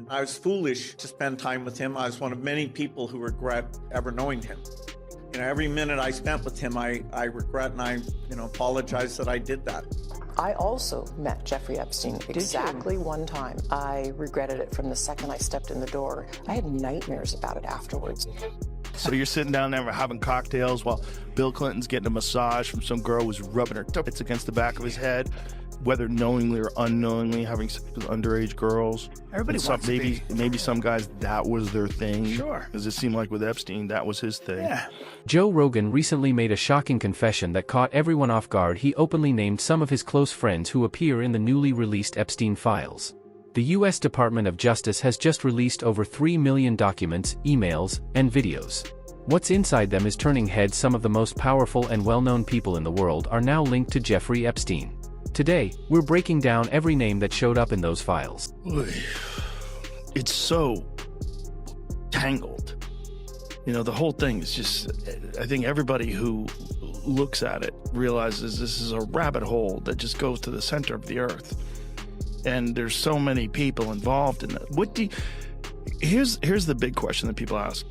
I was foolish to spend time with him. I was one of many people who regret ever knowing him. Every minute I spent with him, I regret, and I apologize that I did that. I also met Jeffrey Epstein exactly one time. I regretted it from the second I stepped in the door. I had nightmares about it afterwards. So you're sitting down there having cocktails while Bill Clinton's getting a massage from some girl who's rubbing her tits against the back of his head, whether knowingly or unknowingly having sex with underage girls. Everybody wants to be. Maybe some guys, that was their thing. Sure. Because it seemed like with Epstein, that was his thing. Yeah. Joe Rogan recently made a shocking confession that caught everyone off guard. He openly named some of his close friends who appear in the newly released Epstein Files. The U.S. Department of Justice has just released over 3 million documents, emails, and videos. What's inside them is turning heads. Some of the most powerful and well-known people in the world are now linked to Jeffrey Epstein. Today, we're breaking down every name that showed up in those files. It's so tangled. The whole thing is just, I think everybody who looks at it realizes this is a rabbit hole that just goes to the center of the earth. And there's so many people involved in that. Here's the big question that people ask.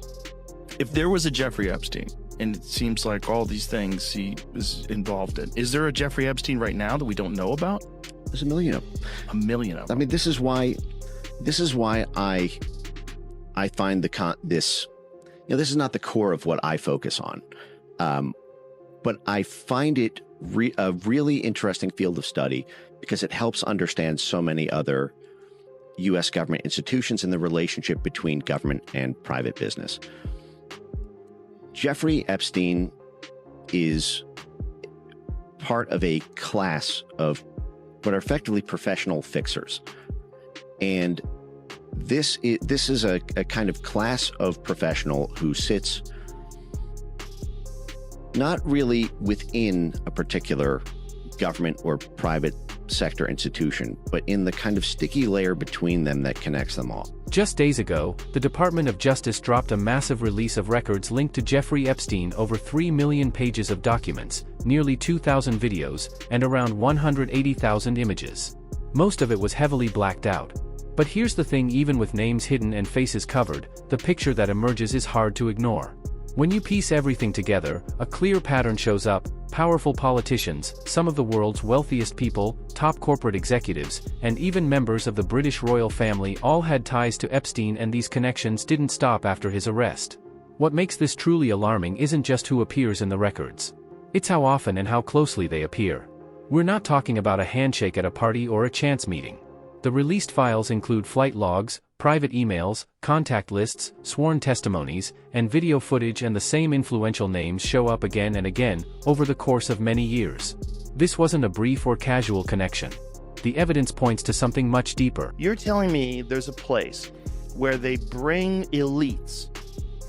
If there was a Jeffrey Epstein, and it seems like all these things he is involved in, is there a Jeffrey Epstein right now that we don't know about? There's a million of them. A million of them. I mean, this is why I find this. This is not the core of what I focus on, but I find it a really interesting field of study because it helps understand so many other U.S. government institutions and the relationship between government and private business. Jeffrey Epstein is part of a class of what are effectively professional fixers. And this is a kind of class of professional who sits not really within a particular government or private sector institution, but in the kind of sticky layer between them that connects them all. Just days ago, the Department of Justice dropped a massive release of records linked to Jeffrey Epstein, over 3 million pages of documents, nearly 2,000 videos, and around 180,000 images. Most of it was heavily blacked out. But here's the thing, even with names hidden and faces covered, the picture that emerges is hard to ignore. When you piece everything together, a clear pattern shows up. Powerful politicians, some of the world's wealthiest people, top corporate executives, and even members of the British royal family all had ties to Epstein, and these connections didn't stop after his arrest. What makes this truly alarming isn't just who appears in the records. It's how often and how closely they appear. We're not talking about a handshake at a party or a chance meeting. The released files include flight logs, private emails, contact lists, sworn testimonies, and video footage, and the same influential names show up again and again over the course of many years. This wasn't a brief or casual connection. The evidence points to something much deeper. You're telling me there's a place where they bring elites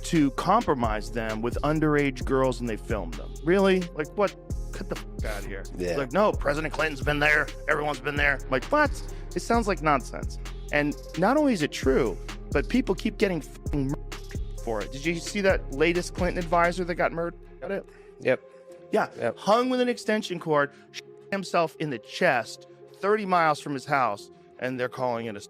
to compromise them with underage girls and they film them? Really? Like, what? Get the f*** out of here. Yeah. Like, no, President Clinton's been there. Everyone's been there. Like, what? It sounds like nonsense. And not only is it true, but people keep getting f***ing murdered for it. Did you see that latest Clinton advisor that got murdered? Got it? Yep. Yeah. Yep. Hung with an extension cord, himself in the chest, 30 miles from his house, and they're calling it a...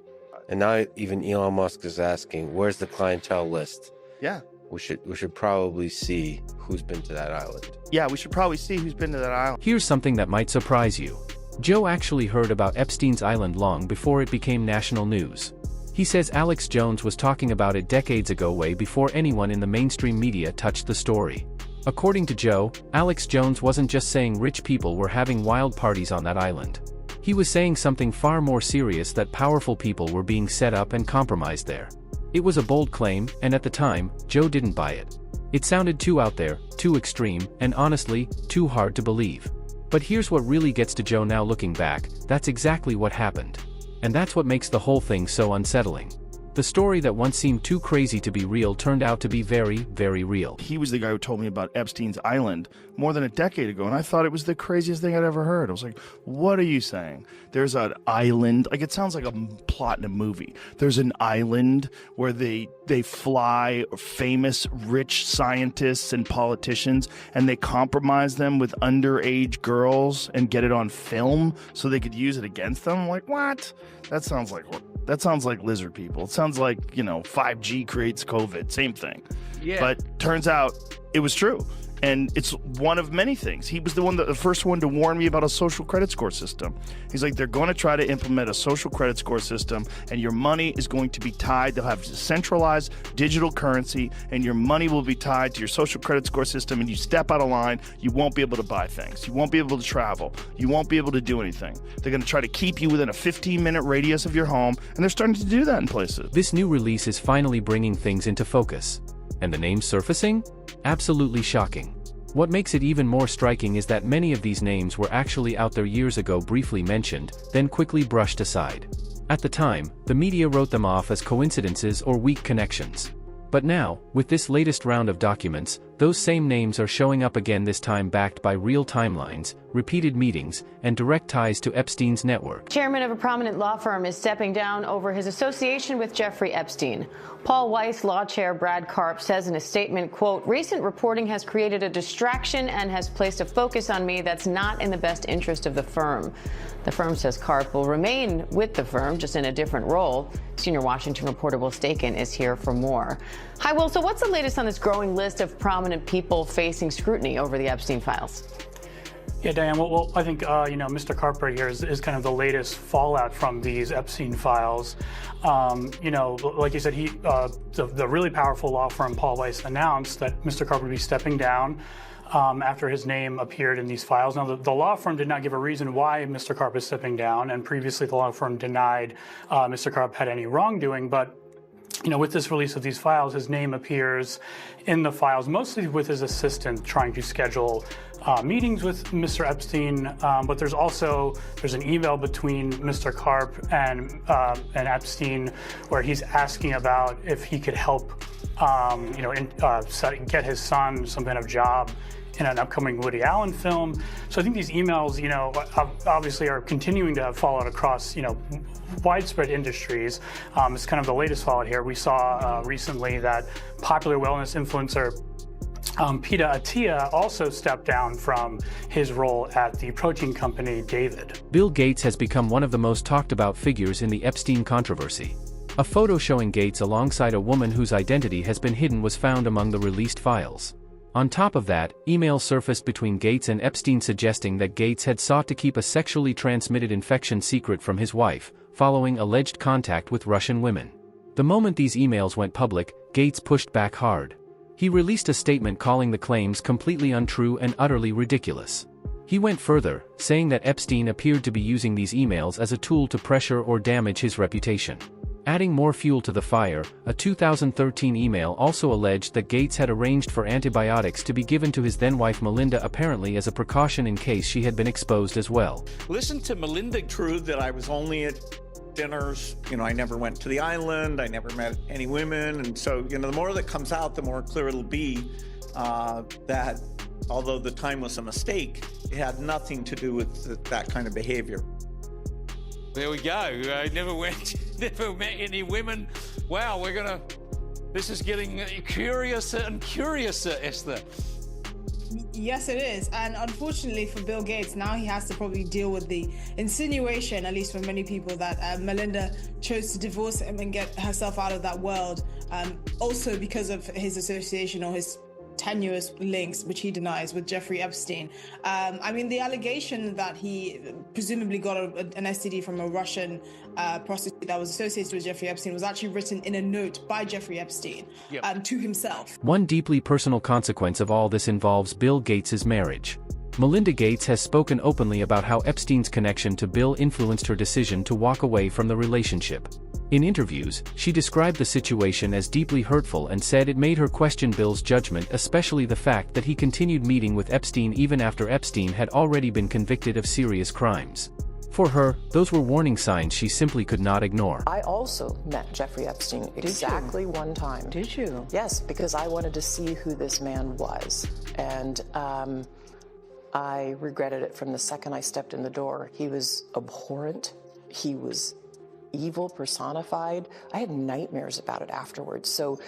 And now even Elon Musk is asking, where's the clientele list? Yeah. We should probably see who's been to that island. Yeah, we should probably see who's been to that island. Here's something that might surprise you. Joe actually heard about Epstein's island long before it became national news. He says Alex Jones was talking about it decades ago, way before anyone in the mainstream media touched the story. According to Joe, Alex Jones wasn't just saying rich people were having wild parties on that island. He was saying something far more serious, that powerful people were being set up and compromised there. It was a bold claim, and at the time, Joe didn't buy it. It sounded too out there, too extreme, and honestly, too hard to believe. But here's what really gets to Joe now looking back: that's exactly what happened. And that's what makes the whole thing so unsettling. The story that once seemed too crazy to be real turned out to be very, very real. He was the guy who told me about Epstein's Island more than a decade ago, and I thought it was the craziest thing I'd ever heard. I was like, what are you saying? There's an island, like it sounds like a plot in a movie. There's an island where they fly famous rich scientists and politicians, and they compromise them with underage girls and get it on film so they could use it against them. I'm like, what? That sounds like That sounds like lizard people. It sounds like, 5G creates COVID. Same thing. Yeah. But turns out it was true. And it's one of many things. He was the first one to warn me about a social credit score system. He's like, they're going to try to implement a social credit score system, and your money is going to be tied. They'll have centralized digital currency, and your money will be tied to your social credit score system, and you step out of line, you won't be able to buy things. You won't be able to travel. You won't be able to do anything. They're going to try to keep you within a 15-minute radius of your home, and they're starting to do that in places. This new release is finally bringing things into focus. And the names surfacing? Absolutely shocking. What makes it even more striking is that many of these names were actually out there years ago, briefly mentioned, then quickly brushed aside. At the time, the media wrote them off as coincidences or weak connections. But now, with this latest round of documents, those same names are showing up again, this time backed by real timelines, repeated meetings, and direct ties to Epstein's network. Chairman of a prominent law firm is stepping down over his association with Jeffrey Epstein. Paul Weiss law chair Brad Karp says in a statement, quote, "Recent reporting has created a distraction and has placed a focus on me that's not in the best interest of the firm." The firm says Karp will remain with the firm, just in a different role. Senior Washington reporter Will Staken is here for more. Hi, Will. So what's the latest on this growing list of prominent people facing scrutiny over the Epstein Files? Yeah, Diane, well I think, Mr. Karp right here is kind of the latest fallout from these Epstein Files. Like you said, the really powerful law firm Paul Weiss announced that Mr. Karp would be stepping down after his name appeared in these files. Now, the law firm did not give a reason why Mr. Karp is stepping down, and previously the law firm denied Mr. Karp had any wrongdoing, but with this release of these files, his name appears in the files, mostly with his assistant trying to schedule meetings with Mr. Epstein. But there's an email between Mr. Karp and Epstein where he's asking about if he could help, get his son some kind of job in an upcoming Woody Allen film. So I think these emails, obviously are continuing to have fallout across, widespread industries. It's kind of the latest fallout here. We saw recently that popular wellness influencer Peta Attia also stepped down from his role at the protein company David. Bill Gates has become one of the most talked about figures in the Epstein controversy. A photo showing Gates alongside a woman whose identity has been hidden was found among the released files. On top of that, emails surfaced between Gates and Epstein suggesting that Gates had sought to keep a sexually transmitted infection secret from his wife, following alleged contact with Russian women. The moment these emails went public, Gates pushed back hard. He released a statement calling the claims completely untrue and utterly ridiculous. He went further, saying that Epstein appeared to be using these emails as a tool to pressure or damage his reputation. Adding more fuel to the fire, a 2013 email also alleged that Gates had arranged for antibiotics to be given to his then-wife Melinda, apparently as a precaution in case she had been exposed as well. Listen to Melinda. True that I was only at dinners. I never went to the island. I never met any women. And so, the more that comes out, the more clear it'll be that although the time was a mistake, it had nothing to do with that kind of behavior. There we go. I never met any women. Wow, this is getting curiouser and curiouser, Esther. Yes, it is. And unfortunately for Bill Gates, now he has to probably deal with the insinuation, at least for many people, that Melinda chose to divorce him and get herself out of that world, also because of his association or his tenuous links, which he denies, with Jeffrey Epstein. The allegation that he presumably got an STD from a Russian prostitute that was associated with Jeffrey Epstein was actually written in a note by Jeffrey Epstein to himself. One deeply personal consequence of all this involves Bill Gates' marriage. Melinda Gates has spoken openly about how Epstein's connection to Bill influenced her decision to walk away from the relationship. In interviews, she described the situation as deeply hurtful and said it made her question Bill's judgment, especially the fact that he continued meeting with Epstein even after Epstein had already been convicted of serious crimes. For her, those were warning signs she simply could not ignore. I also met Jeffrey Epstein exactly one time. Did you? Yes, because I wanted to see who this man was. And I regretted it from the second I stepped in the door. He was abhorrent. He was evil personified. I had nightmares about it afterwards. So,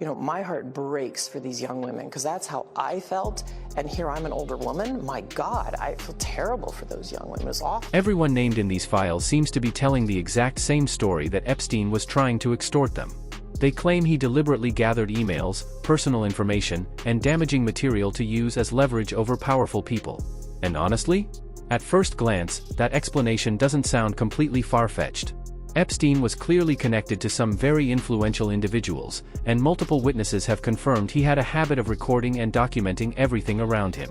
my heart breaks for these young women because that's how I felt. And here I'm an older woman. My God, I feel terrible for those young women. It's awful. Everyone named in these files seems to be telling the exact same story that Epstein was trying to extort them. They claim he deliberately gathered emails, personal information, and damaging material to use as leverage over powerful people. And honestly, at first glance, that explanation doesn't sound completely far-fetched. Epstein was clearly connected to some very influential individuals, and multiple witnesses have confirmed he had a habit of recording and documenting everything around him.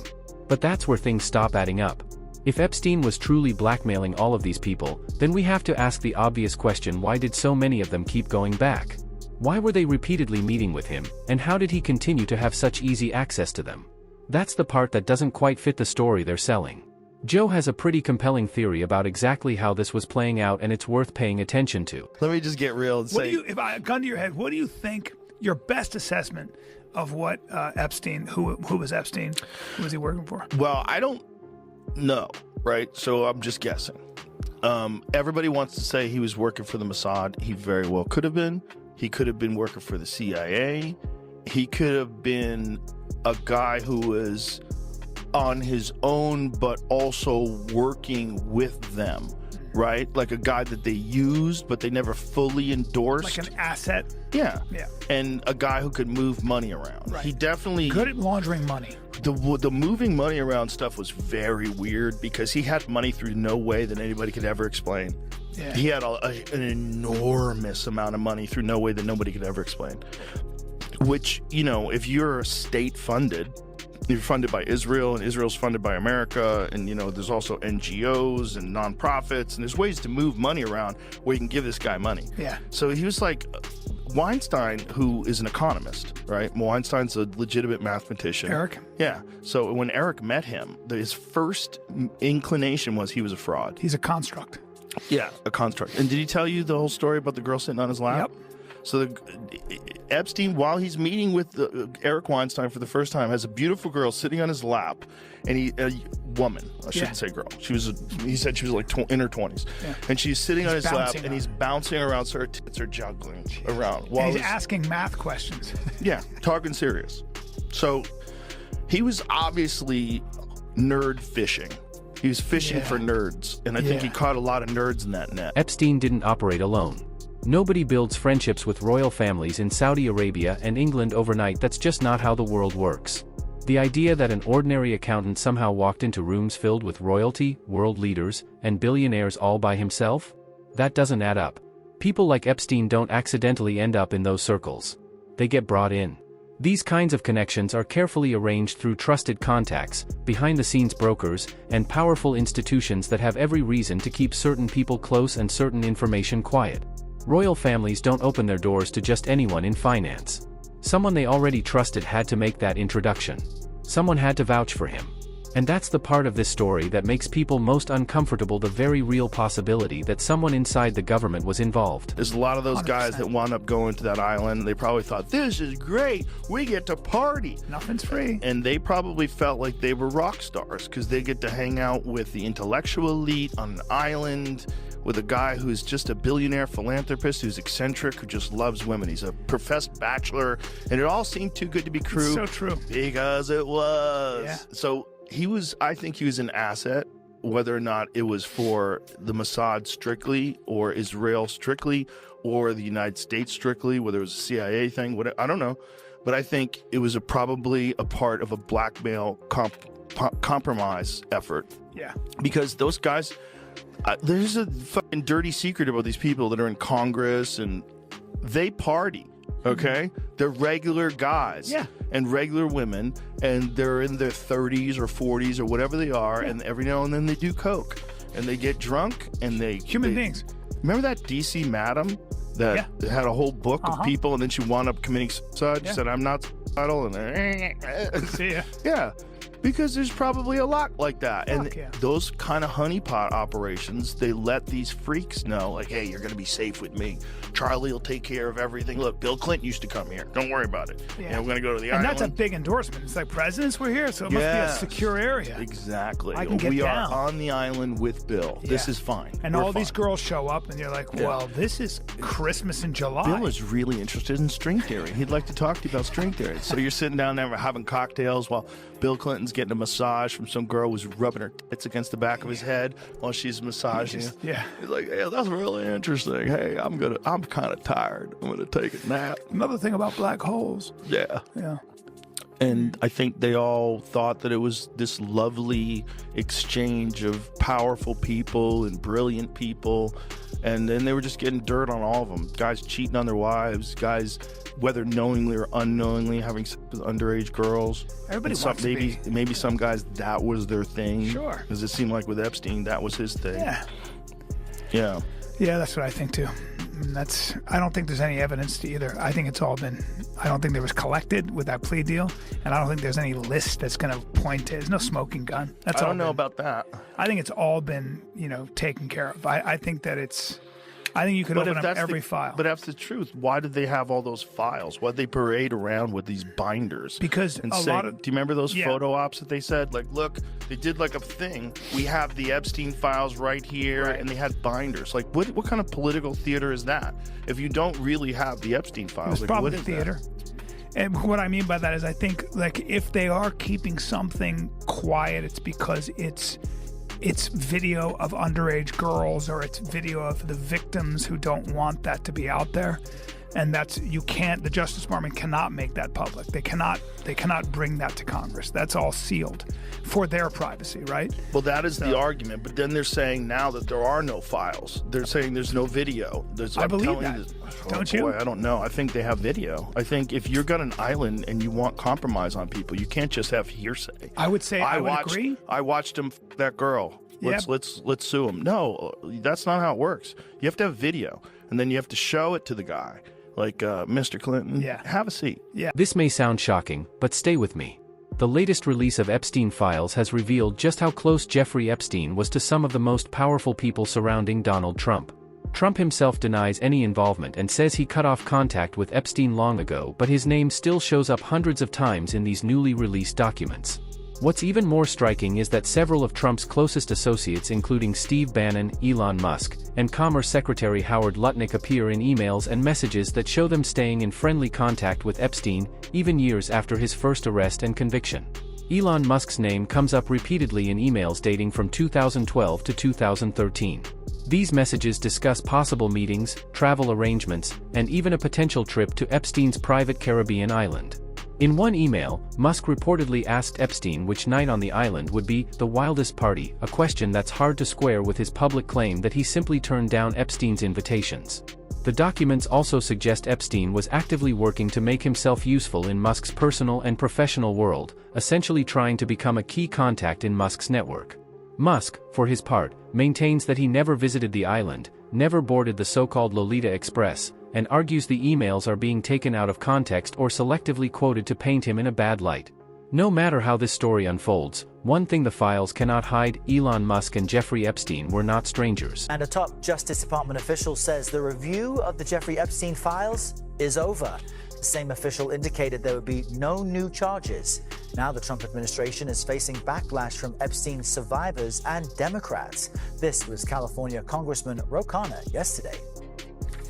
But that's where things stop adding up. If Epstein was truly blackmailing all of these people, then we have to ask the obvious question: why did so many of them keep going back? Why were they repeatedly meeting with him, and how did he continue to have such easy access to them? That's the part that doesn't quite fit the story they're selling. Joe has a pretty compelling theory about exactly how this was playing out, and it's worth paying attention to. Let me just get real and say, if I gun to your head, what do you think your best assessment of what Epstein, who was Epstein, who was he working for? Well, I don't know, right? So I'm just guessing. Everybody wants to say he was working for the Mossad. He very well could have been. He could have been working for the CIA. He could have been a guy who was on his own, but also working with them, right? Like a guy that they used, but they never fully endorsed. Like an asset? Yeah. Yeah. And a guy who could move money around. Right. He definitely... Good at laundering money. The moving money around stuff was very weird because he had money through no way that anybody could ever explain. Yeah. He had an enormous amount of money through no way that nobody could ever explain. Which, if you're state-funded, you're funded by Israel, and Israel's funded by America, and there's also NGOs and nonprofits, and there's ways to move money around where you can give this guy money. Yeah. So he was like Weinstein, who is an economist, right? Weinstein's a legitimate mathematician. Eric? Yeah. So when Eric met him, his first inclination was he was a fraud. He's a construct. Yeah, a construct. And did he tell you the whole story about the girl sitting on his lap? Yep. So Epstein, while he's meeting with Eric Weinstein for the first time, has a beautiful girl sitting on his lap, and a woman, I shouldn't say girl. He said she was like in her 20s, and she's sitting on his lap, and he's bouncing around, so her tits are juggling around. While he's asking math questions. Yeah, talking serious. So he was obviously nerd fishing. He was fishing for nerds, and I think he caught a lot of nerds in that net. Epstein didn't operate alone. Nobody builds friendships with royal families in Saudi Arabia and England overnight. That's just not how the world works. The idea that an ordinary accountant somehow walked into rooms filled with royalty, world leaders, and billionaires all by himself? That doesn't add up. People like Epstein don't accidentally end up in those circles. They get brought in. These kinds of connections are carefully arranged through trusted contacts, behind-the-scenes brokers, and powerful institutions that have every reason to keep certain people close and certain information quiet. Royal families don't open their doors to just anyone in finance. Someone they already trusted had to make that introduction. Someone had to vouch for him. And that's the part of this story that makes people most uncomfortable, the very real possibility that someone inside the government was involved. There's a lot of those guys that wound up going to that island. They probably thought, this is great. We get to party. Nothing's free. And they probably felt like they were rock stars because they get to hang out with the intellectual elite on an island with a guy who's just a billionaire philanthropist who's eccentric, who just loves women. He's a professed bachelor, and it all seemed too good to be true. It's so true. Because it was. Yeah. So I think he was an asset, whether or not it was for the Mossad strictly, or Israel strictly, or the United States strictly, whether it was a CIA thing, whatever, I don't know. But I think it was probably a part of a blackmail compromise effort. Yeah. Because those guys... there's a fucking dirty secret about these people that are in Congress, and they party, okay? They're regular guys and regular women, and they're in their 30s or 40s or whatever they are, and every now and then they do coke, and they get drunk, and they... Human beings. Remember that DC madam that had a whole book of people, and then she wound up committing suicide? She said, I'm not suicidal, and... See ya. Yeah. Because there's probably a lot like that. And yeah. those kind of honeypot operations, they let these freaks know, like, hey, you're going to be safe with me. Charlie will take care of everything. Look, Bill Clinton used to come here. Don't worry about it. Yeah. And we're going to go to the And island. that's a big endorsement. It's like presidents were here, so it must be a secure area. Exactly. I can get we down. are on the island with Bill. Yeah. This is fine. And We're all fine. these girls show up, and you're like, well, this is Christmas in July. Bill is really interested in string theory. He'd like to talk to you about string theory. So you're sitting down there having cocktails while Bill Clinton's getting a massage from some girl who's rubbing her tits against the back of his head while she's massaging him. Yeah. He's like, hey, that's really interesting. Hey, I'm kind of tired. I'm gonna take a nap. Another thing about black holes. Yeah. Yeah. And I think they all thought that it was this lovely exchange of powerful people and brilliant people. And then they were just getting dirt on all of them. Guys cheating on their wives, guys, whether knowingly or unknowingly, having sex with underage girls. Everybody And wants to be. Maybe some guys, that was their thing. Sure. Because it seemed like with Epstein, that was his thing. Yeah. Yeah. Yeah, that's what I think too. And I don't think there's any evidence to either. I think it's all been, I don't think there was collected with that plea deal, and I don't think there's any list that's going to point to, there's no smoking gun. That's I all don't know been- about that. I think it's all been, taken care of. I think that I think you could open up every file. But that's the truth. Why did they have all those files? Why did they parade around with these binders? Because and a say, lot of- do you remember those Yeah. photo ops that they said? Like, look, they did like a thing. We have the Epstein files right here, Right. and they had binders. Like, what kind of political theater is that? If you don't really have the Epstein files, It's like, probably what is theater. that? And what I mean by that is I think, like, if they are keeping something quiet, it's because it's video of underage girls, or it's video of the victims who don't want that to be out there. And the Justice Department cannot make that public. They cannot bring that to Congress. That's all sealed for their privacy, right? Well, that is the argument. But then they're saying now that there are no files. They're saying there's no video. I believe that. Don't you? Boy, I don't know. I think they have video. I think if you've got an island and you want compromise on people, you can't just have hearsay. I would say I would agree. I watched him that girl. Let's sue him. No, that's not how it works. You have to have video, and then you have to show it to the guy. Like, Mr. Clinton, have a seat. Yeah. This may sound shocking, but stay with me. The latest release of Epstein Files has revealed just how close Jeffrey Epstein was to some of the most powerful people surrounding Donald Trump. Trump himself denies any involvement and says he cut off contact with Epstein long ago, but his name still shows up hundreds of times in these newly released documents. What's even more striking is that several of Trump's closest associates, including Steve Bannon, Elon Musk, and Commerce Secretary Howard Lutnick, appear in emails and messages that show them staying in friendly contact with Epstein, even years after his first arrest and conviction. Elon Musk's name comes up repeatedly in emails dating from 2012 to 2013. These messages discuss possible meetings, travel arrangements, and even a potential trip to Epstein's private Caribbean island. In one email, Musk reportedly asked Epstein which night on the island would be the wildest party, a question that's hard to square with his public claim that he simply turned down Epstein's invitations. The documents also suggest Epstein was actively working to make himself useful in Musk's personal and professional world, essentially trying to become a key contact in Musk's network. Musk, for his part, maintains that he never visited the island, never boarded the so-called Lolita Express, and argues the emails are being taken out of context or selectively quoted to paint him in a bad light. No matter how this story unfolds, one thing the files cannot hide: Elon Musk and Jeffrey Epstein were not strangers. And a top Justice Department official says the review of the Jeffrey Epstein files is over. The same official indicated there would be no new charges. Now the Trump administration is facing backlash from Epstein survivors and Democrats. This was California Congressman Rogan yesterday.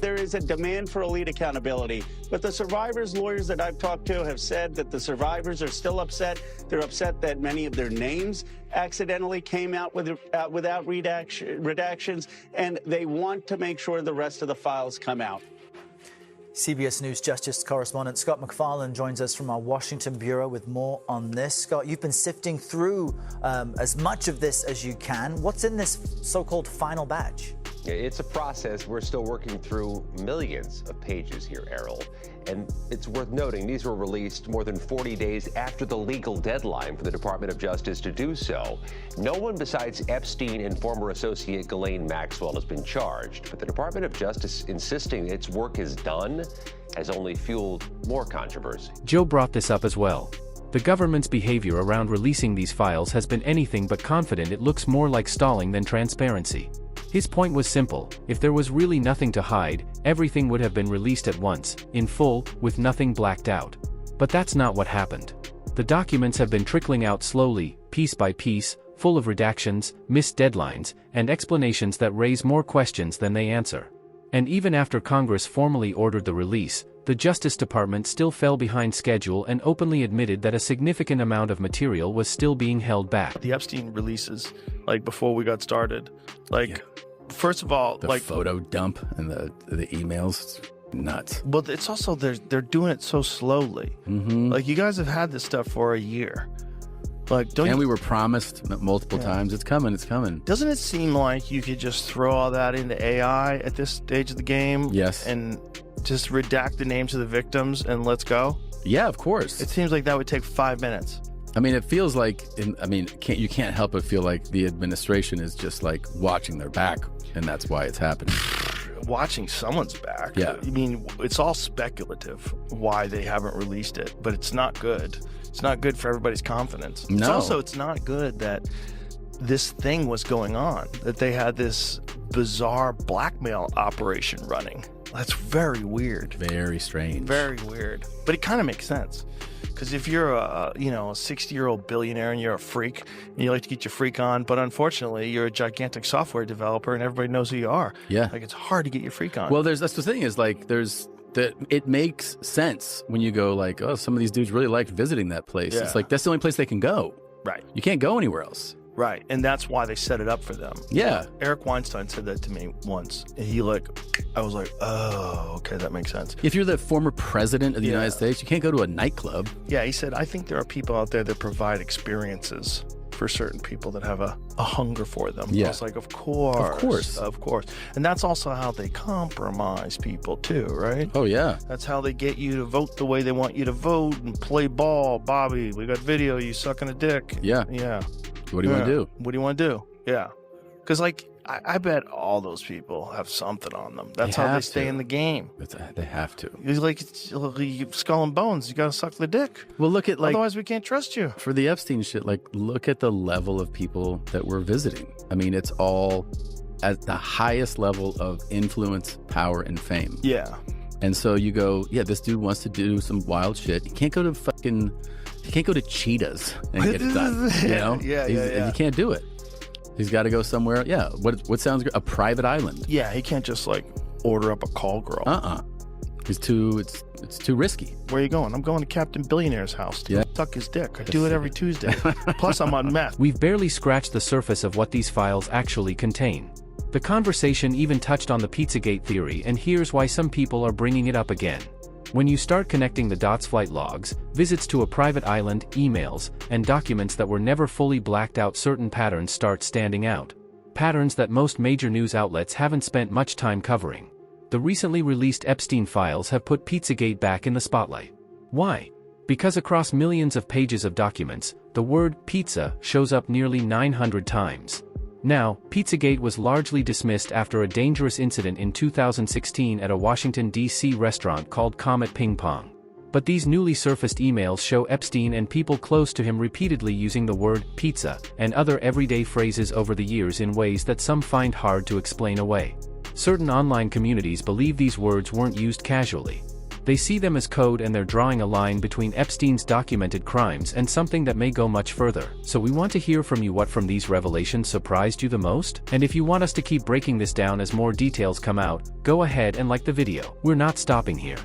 There is a demand for elite accountability, but the survivors' lawyers that I've talked to have said that the survivors are still upset. They're upset that many of their names accidentally came out without redactions, and they want to make sure the rest of the files come out. CBS News Justice correspondent Scott MacFarlane joins us from our Washington bureau with more on this. Scott, you've been sifting through as much of this as you can. What's in this so-called final batch? It's a process. We're still working through millions of pages here, Errol. And it's worth noting these were released more than 40 days after the legal deadline for the Department of Justice to do so. No one besides Epstein and former associate Ghislaine Maxwell has been charged, but the Department of Justice insisting its work is done has only fueled more controversy. Joe brought this up as well. The government's behavior around releasing these files has been anything but confident. It looks more like stalling than transparency. His point was simple: if there was really nothing to hide, everything would have been released at once, in full, with nothing blacked out. But that's not what happened. The documents have been trickling out slowly, piece by piece, full of redactions, missed deadlines, and explanations that raise more questions than they answer. And even after Congress formally ordered the release, the Justice Department still fell behind schedule and openly admitted that a significant amount of material was still being held back. The Epstein releases, like before we got started, first of all, the photo dump and the emails, nuts. But it's also they're doing it so slowly. Like, you guys have had this stuff for a year. And we were promised multiple times, it's coming, it's coming. Doesn't it seem like you could just throw all that into AI at this stage of the game? Yes. And just redact the names of the victims and let's go? Yeah, of course. It seems like that would take 5 minutes. I mean, it feels like, you can't help but feel like the administration is just like watching their back, and that's why it's happening. Watching someone's back. Yeah. I mean, it's all speculative why they haven't released it, but it's not good. It's not good for everybody's confidence. No. It's not good that this thing was going on, that they had this bizarre blackmail operation running. That's very weird. Very strange. Very weird. But it kind of makes sense. Because if you're a 60-year-old billionaire and you're a freak and you like to get your freak on, but unfortunately you're a gigantic software developer and everybody knows who you are. Yeah. Like, it's hard to get your freak on. Well, that's the thing is, it makes sense when you go like, oh, some of these dudes really liked visiting that place. Yeah. It's like, that's the only place they can go. Right. You can't go anywhere else. Right. And that's why they set it up for them. Yeah. Eric Weinstein said that to me once. And I was like, oh, okay, that makes sense. If you're the former president of the United States, you can't go to a nightclub. Yeah, he said, I think there are people out there that provide experiences for certain people that have a hunger for them. Yeah. I was like, of course. And that's also how they compromise people too, right? Oh, yeah. That's how they get you to vote the way they want you to vote and play ball. Bobby, we got video, you sucking a dick. Yeah. Yeah. What do you want to do? What do you want to do? Yeah. Because, I bet all those people have something on them. That's how they stay in the game. They have to. It's like skull and bones. You got to suck the dick. Well, look at otherwise we can't trust you. For the Epstein shit, look at the level of people that we're visiting. I mean, it's all at the highest level of influence, power, and fame. Yeah. And so you go, yeah, this dude wants to do some wild shit. You can't go to Cheetahs and get it done. You know? Yeah. You can't do it. He's got to go somewhere. Yeah. What sounds good? A private island. Yeah. He can't just order up a call girl. It's too risky. Where are you going? I'm going to Captain Billionaire's house to suck his dick. I do it every Tuesday. Plus, I'm on meth. We've barely scratched the surface of what these files actually contain. The conversation even touched on the Pizzagate theory, and here's why some people are bringing it up again. When you start connecting the dots, flight logs, visits to a private island, emails, and documents that were never fully blacked out, certain patterns start standing out. Patterns that most major news outlets haven't spent much time covering. The recently released Epstein Files have put Pizzagate back in the spotlight. Why? Because across millions of pages of documents, the word pizza shows up nearly 900 times. Now, Pizzagate was largely dismissed after a dangerous incident in 2016 at a Washington, D.C. restaurant called Comet Ping Pong. But these newly surfaced emails show Epstein and people close to him repeatedly using the word pizza and other everyday phrases over the years in ways that some find hard to explain away. Certain online communities believe these words weren't used casually. They see them as code, and they're drawing a line between Epstein's documented crimes and something that may go much further. So we want to hear from you what from these revelations surprised you the most? And if you want us to keep breaking this down as more details come out, go ahead and like the video. We're not stopping here.